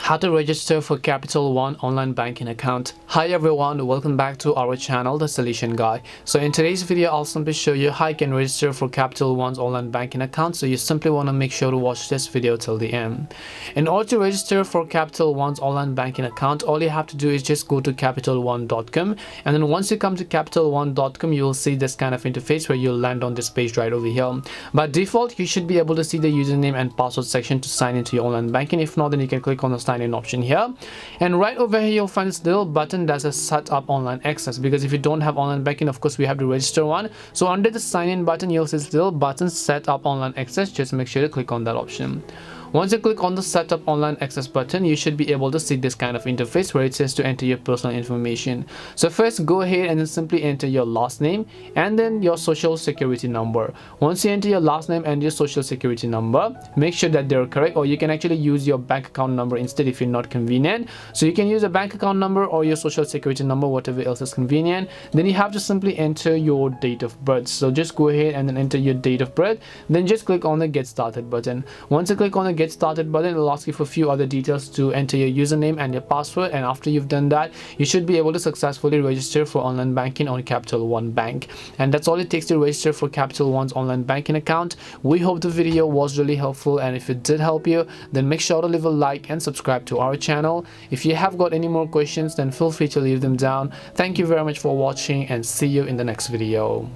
How to register for Capital One online banking account. Hi everyone, welcome back to our channel, The Solution Guy. So in today's video, I'll simply show you how you can register for Capital One's online banking account. So you simply want to make sure to watch this video till the end. In order to register for Capital One's online banking account, all you have to do is just go to capitalone.com, and then once you come to capitalone.com, you will see this kind of interface where you'll land on this page right over here. By default, you should be able to see the username and password section to sign into your online banking. If not, then you can click on the sign in option here, and right over here you'll find this little button that says set up online access, because if you don't have online banking, of course we have to register one. So under the sign in button, you'll see this little button set up online access. Just make sure to click on that option. Once you click on the setup online access button, you should be able to see this kind of interface where it says to enter your personal information. So first, go ahead and then simply enter your last name and then your social security number. Once you enter your last name and your social security number, make sure that they're correct, or you can actually use your bank account number instead if you're not convenient. So you can use a bank account number or your social security number, whatever else is convenient. Then you have to simply enter your date of birth. So just go ahead and then enter your date of birth, then just click on the get started button. Once you click on the get started button, it'll ask you for a few other details to enter your username and your password, and after you've done that, you should be able to successfully register for online banking on Capital One Bank. And that's all it takes to register for Capital One's online banking account. We hope the video was really helpful, and if it did help you, then make sure to leave a like and subscribe to our channel. If you have got any more questions, then feel free to leave them down. Thank you very much for watching, and see you in the next video.